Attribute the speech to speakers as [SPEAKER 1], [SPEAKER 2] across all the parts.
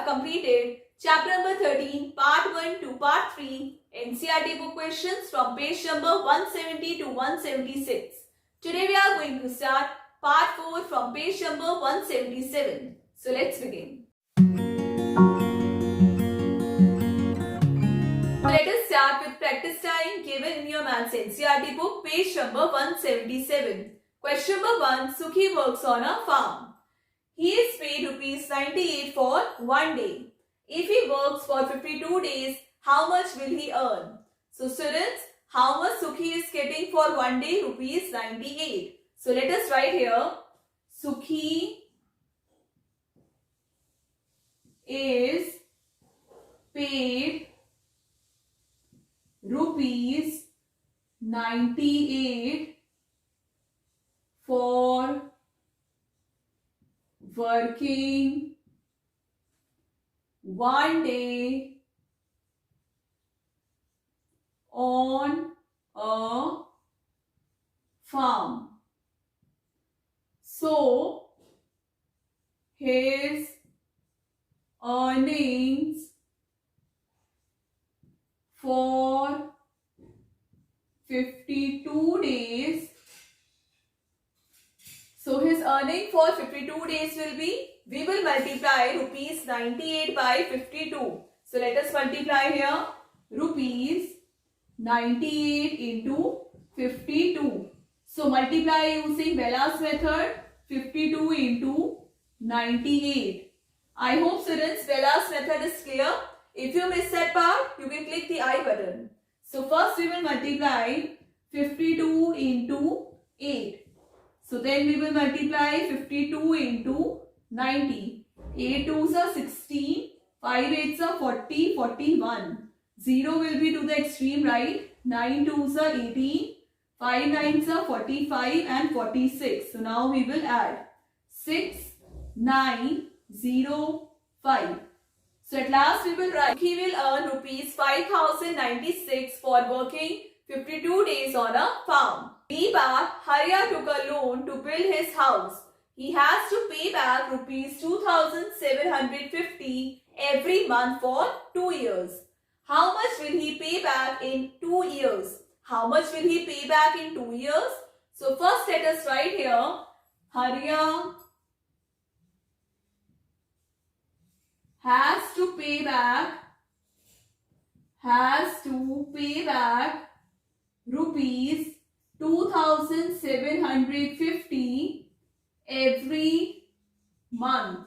[SPEAKER 1] completed chapter number 13, part 1 to part 3, NCERT book questions from page number 170 to 176. Today we are going to start part 4 from page number 177. So let's begin. Let us start with practice time given in your maths NCERT book, page number 177. Question number 1. Sukhi works on a farm. He is paid rupees 98 for 1 day. If he works for 52 days, how much will he earn? So students, how much Sukhi is getting for 1 day? Rupees 98. So let us write here. Sukhi is paid rupees 98 for working 1 day on a farm. So his earnings for 52 days. So his earning for 52 days will be, we will multiply rupees 98 by 52. So let us multiply here rupees 98 into 52. So multiply using Bella's method, 52 into 98. I hope students Bella's method is clear. If you miss that part, you can click the I button. So first we will multiply 52 into 8. So then we will multiply 52 into 90. 8 2s are 16, 5 8s are 40, 41. 0 will be to the extreme right. 9 2s are 18, 5 9s are 45 and 46. So now we will add 6, 9, 0, 5. So at last we will write, he will earn rupees 5096 for working 52 days on a farm. B bar, Harya took a loan to build his house. He has to pay back rupees 2750 every month for 2 years. How much will he pay back in 2 years? How much will he pay back in 2 years? So first let us write here, Harya has to pay back rupees 2750 every month.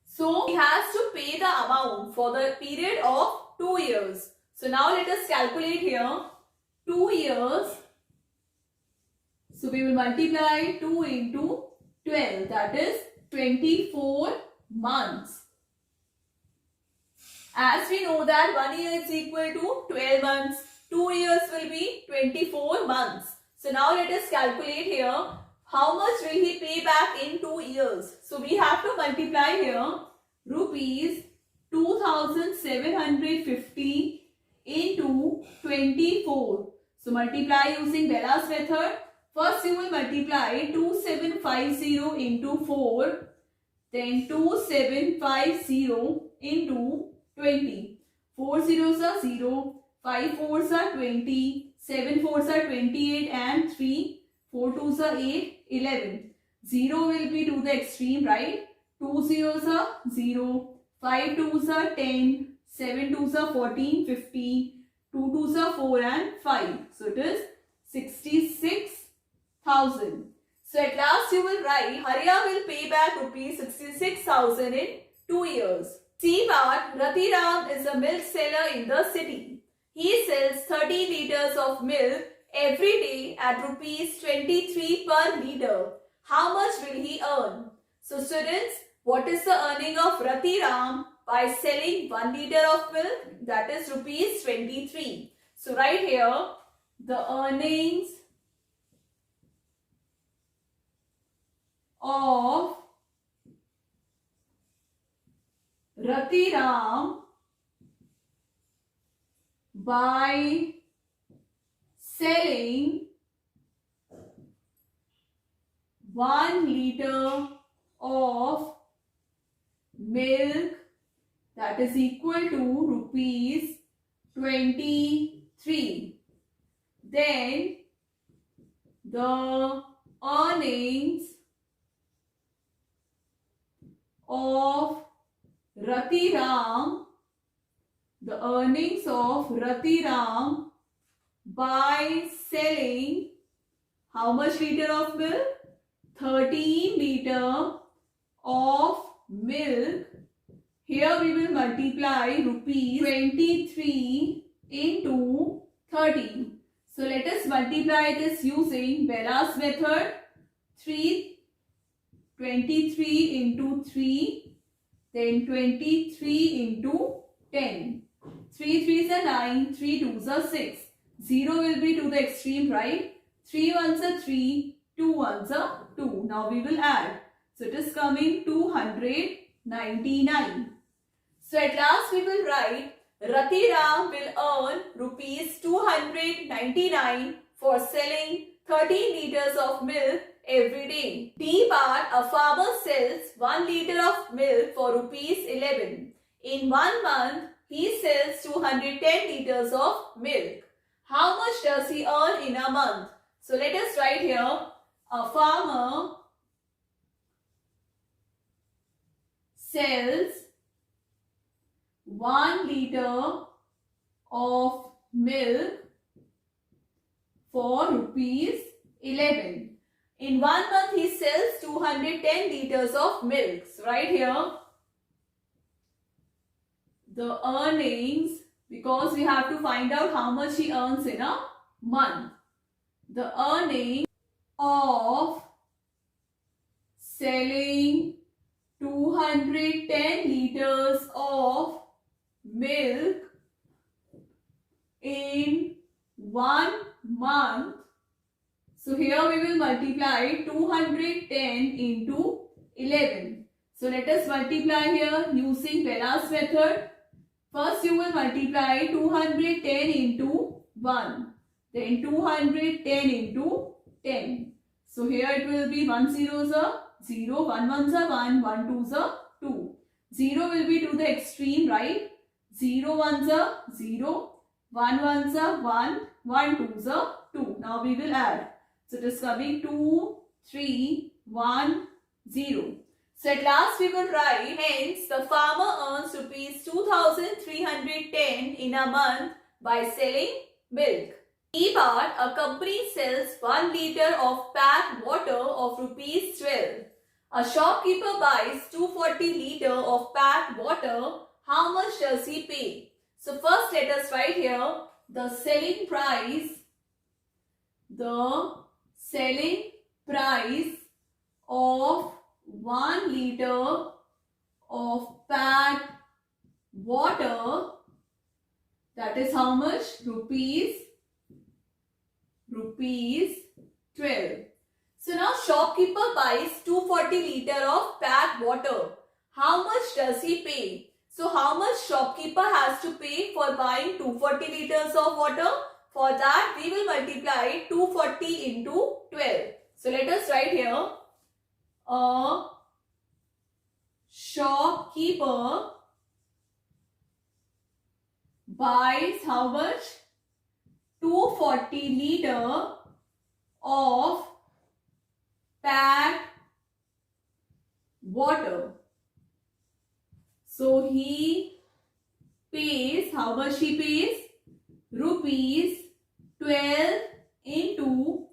[SPEAKER 1] So he has to pay the amount for the period of 2 years. So now let us calculate here 2 years. So we will multiply 2 into 12, that is 24 months. As we know that 1 year is equal to 12 months. 2 years will be 24 months. So now let us calculate here how much will he pay back in 2 years. So we have to multiply here rupees 2750 into 24. So multiply using Bella's method. First you will multiply 2750 into 4. Then 2750 into 20. 4 zeros are 0. 5 4s are 20, 7 4s are 28 and 3, 4 2s are 8, 11. 0 will be to the extreme right. 2 zeros are 0, 5 2s are 10, 7 2s are 14, 15, 2 2s are 4 and 5. So it is 66,000. So at last you will write, Harya will pay back rupees 66,000 in 2 years. C part, Rathiram is a milk seller in the city. He sells 30 liters of milk every day at rupees 23 per liter. How much will he earn? So students, what is the earning of Rathiram by selling 1 liter of milk? That is rupees 23. So write here the earnings of Rathiram by selling 1 liter of milk, that is equal to rupees 23. Then the earnings of Ratiram, by selling how much liter of milk? 13 liter of milk. Here we will multiply rupees 23 into 13. So let us multiply this using Bella's method. 23 into 3, then 23 into 10. 3 3s are 9, 3 2s are 6. 0 will be to the extreme right. 3 1s are 3, 2 1s are 2. Now we will add. So it is coming 299. So at last we will write Ratiram will earn rupees 299 for selling 13 liters of milk every day. D part, a farmer sells 1 liter of milk for rupees 11. In 1 month, he sells 210 liters of milk. How much does he earn in a month? So let us write here, a farmer sells 1 liter of milk for rupees 11. In 1 month, he sells 210 liters of milk. So right here, the earnings, because we have to find out how much he earns in a month. The earnings of selling 210 liters of milk in 1 month. So here we will multiply 210 into 11. So let us multiply here using Bella's method. First you will multiply 210 into 1. Then 210 into 10. So here it will be 1 zeros are 0, 1 ones are 1, 1 twos are 2. 0 will be to the extreme right. 0 ones are 0, 1 ones are 1, 1 twos are 2. Now we will add. So it is coming 2, 3, 1, 0. So at last we will write, hence the farmer earns rupees 2,310 in a month by selling milk. E part, a company sells 1 liter of packed water of rupees 12. A shopkeeper buys 240 liter of packed water. How much does he pay? So first let us write here the selling price. The selling price of 1 liter of packed water, that is how much? Rupees 12. So now shopkeeper buys 240 liter of packed water. How much does he pay? So how much shopkeeper has to pay for buying 240 liters of water? For that we will multiply 240 into 12. So let us write here, a shopkeeper buys how much? 240 liter of packed water. So he pays, how much he pays? Rupees 12 into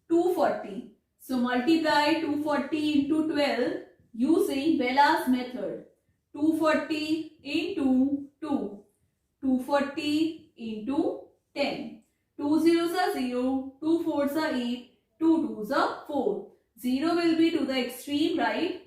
[SPEAKER 1] 240. So multiply 240 into 12 using Bella's method. 240 into 2. 240 into 10. 2 zeros are 0, 2 fours are 8, 2 twos are 4. 0 will be to the extreme right.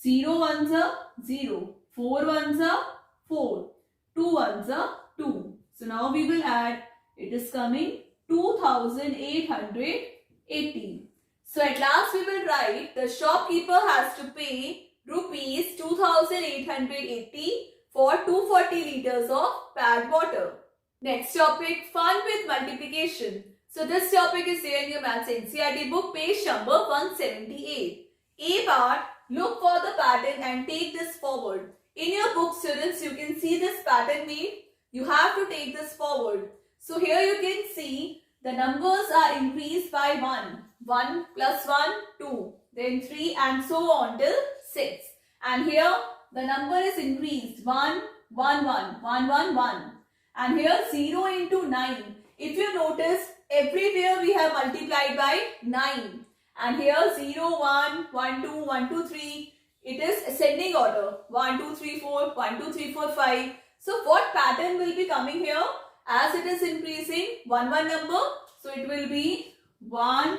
[SPEAKER 1] 0 ones are 0, 4 ones are 4, 2 ones are 2. So now we will add, it is coming 2,880. So at last we will write, the shopkeeper has to pay rupees 2,880 for 240 liters of packed water. Next topic, fun with multiplication. So this topic is there in your Maths NCERT book, page number 178. A part, look for the pattern and take this forward. In your book, students, you can see this pattern made. You have to take this forward. So here you can see the numbers are increased by 1. 1 plus 1, 2. Then 3 and so on till 6. And here the number is increased. 1, 1, 1, 1, 1, 1. And here 0 into 9. If you notice, everywhere we have multiplied by 9. And here 0, 1, 1, 2, 1, 2, 3. It is ascending order. 1, 2, 3, 4, 1, 2, 3, 4, 5. So what pattern will be coming here? As it is increasing 1, 1 number. So it will be 1,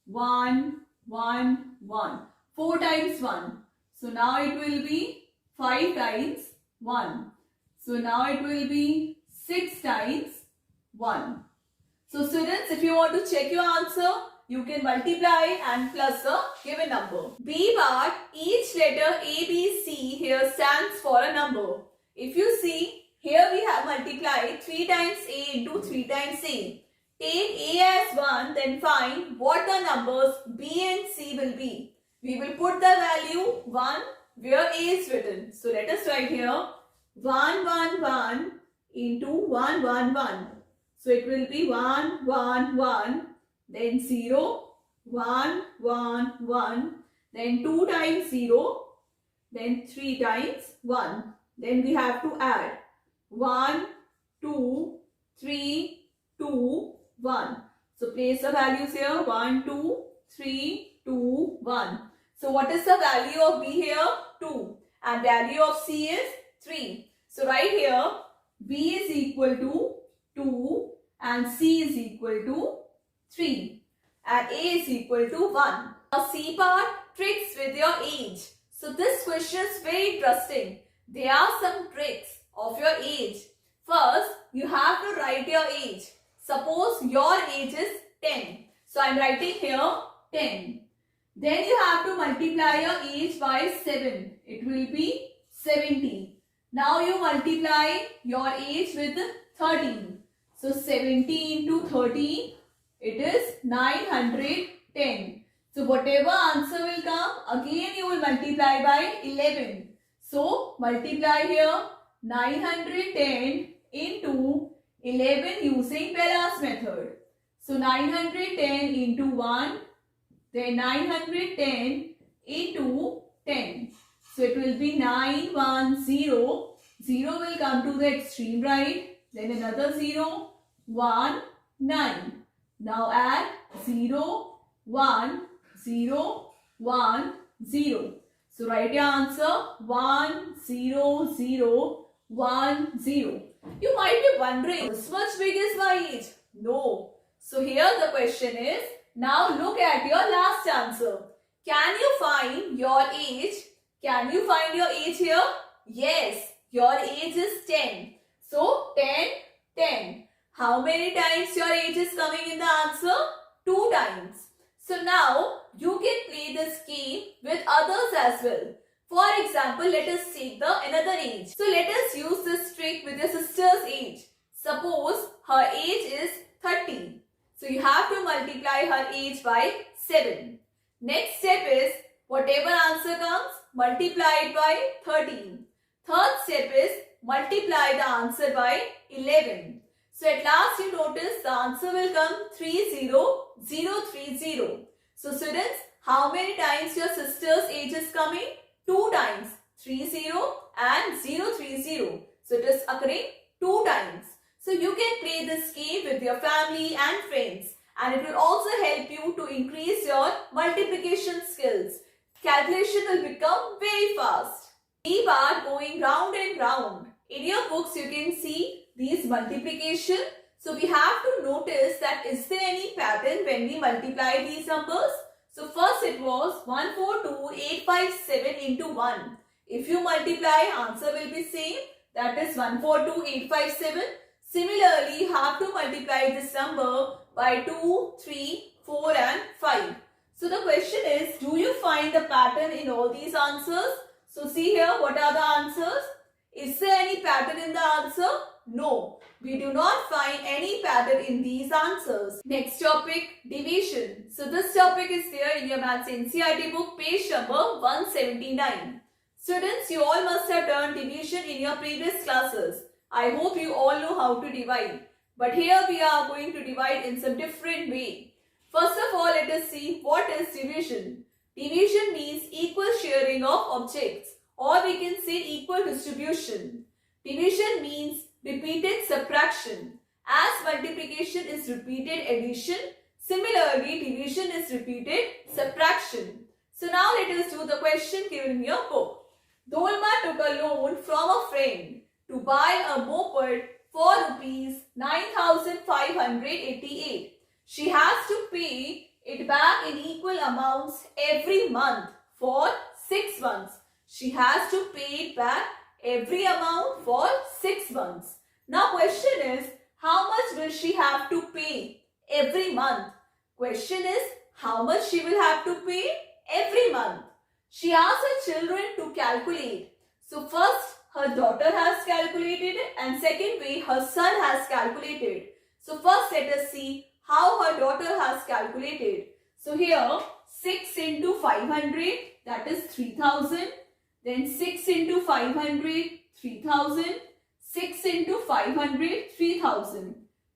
[SPEAKER 1] 1, 1, 1. 4 times 1. So now it will be 5 times 1. So now it will be 6 times 1. So students, if you want to check your answer, you can multiply and plus a given number. B part, each letter A, B, C here stands for a number. If you see, here we have multiplied 3 times A into 3 times A. Take A as 1, then find what the numbers B and C will be. We will put the value 1 where A is written. So let us write here 1, 1, 1 into 1, 1, 1. So it will be 1, 1, 1, then 0, 1, 1, 1, then 2 times 0, then 3 times 1. Then we have to add 1, 2, 3, 2, 1. So place the values here 1, 2, 3, 2, 1. So what is the value of B here? 2. And value of C is 3. So right here B is equal to 2 and C is equal to 3 and A is equal to 1. Now C part, tricks with your age. So this question is very interesting. There are some tricks of your age. First, you have to write your age. Suppose your age is 10. So I am writing here 10. Then you have to multiply your age by 7. It will be 70. Now you multiply your age with 13. So 70 into 13, it is 910. So whatever answer will come, again you will multiply by 11. So multiply here 910 into 11 using Bella's method. So 910 into 1, then 910 into 10. So it will be 910. 0 will come to the extreme right. Then another 0, 1, 9. Now add 0, 1, 0, 1, 0. So write your answer 1, 0, 0, 1, 0. You might be wondering, this much big is my age? No. So here the question is, now look at your last answer. Can you find your age? Can you find your age here? Yes, your age is 10. So 10, 10. How many times your age is coming in the answer? 2 times. So now you can play this game with others as well. For example, let us take the another age. So let us use this trick with your sister's age. Suppose her age is 30. So you have to multiply her age by 7. Next step is whatever answer comes, multiply it by 13. Third step is multiply the answer by 11. So at last you notice the answer will come 30030. So students, how many times your sister's age is coming? 2 times. 30 and 030. So it is occurring 2 times. So you can play this game with your family and friends, and it will also help you to increase your multiplication skills. Calculation will become very fast. B bar going round and round. In your books you can see these multiplication. So we have to notice that is there any pattern when we multiply these numbers? So first it was 142857 into 1. If you multiply, answer will be same. That is 142857. Similarly, you have to multiply this number by 2, 3, 4 and 5. So the question is, do you find the pattern in all these answers? So see here, what are the answers? Is there any pattern in the answer? No, we do not find any pattern in these answers. Next topic, division. So this topic is there in your Maths NCERT book, page number 179. Students, you all must have done division in your previous classes. I hope you all know how to divide. But here we are going to divide in some different way. First of all, let us see what is division. Division means equal sharing of objects, or we can say equal distribution. Division means repeated subtraction. As multiplication is repeated addition, similarly division is repeated subtraction. So now let us do the question given in your book. Dolma took a loan from a friend to buy a moped for rupees 9,588. She has to pay it back in equal amounts every month for 6 months. She has to pay it back every amount for 6 months. Now question is, how much will she have to pay every month? Question is, how much she will have to pay every month? She asked her children to calculate. So first her daughter has calculated and second way her son has calculated. So first let us see how her daughter has calculated. So here 6 into 500, that is 3000. Then 6 into 500, 3000. 6 into 500, 3000.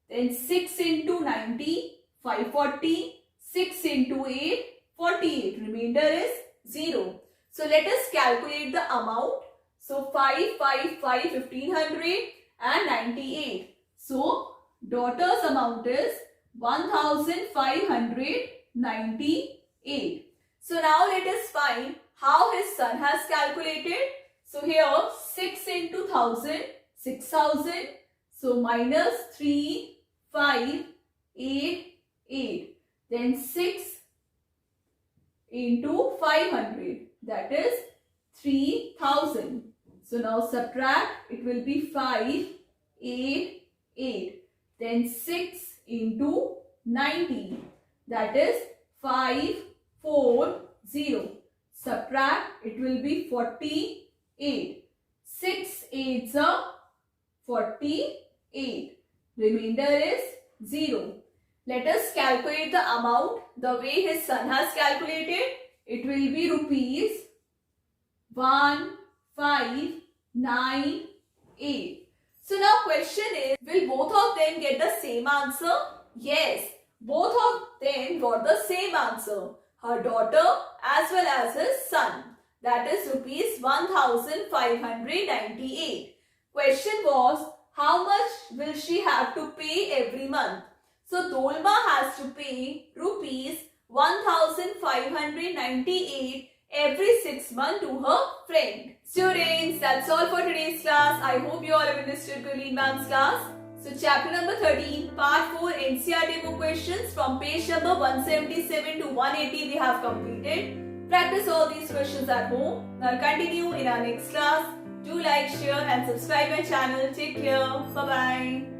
[SPEAKER 1] Then 6 into 90, 540. 6 into 8, 48. Remainder is 0. So let us calculate the amount. So 5, 5, 5, 1500 and 98. So daughter's amount is 1598. So now let us find how his son has calculated. So here 6 into 1000, 6000. So minus 3, 5, 8, 8. Then 6 into 500, that is 3000. So now subtract, it will be 5, 8, 8. Then 6 into 90, that is 5, 4, 0. Subtract, it will be 48. 6 8s are 48. Remainder is 0. Let us calculate the amount the way his son has calculated. It will be rupees 1598. So now question is, will both of them get the same answer? Yes, both of them got the same answer. Her daughter as well as his son. That is rupees 1598. Question was, how much will she have to pay every month? So Dolma has to pay rupees 1598 every 6 months to her friend. Students, that's all for today's class. I hope you all have understood Gurleen ma'am's class. So chapter number 13, part 4 NCERT book questions from page number 177 to 180 we have completed. Practice all these questions at home. Now continue in our next class. Do like, share and subscribe my channel. Take care. Bye-bye.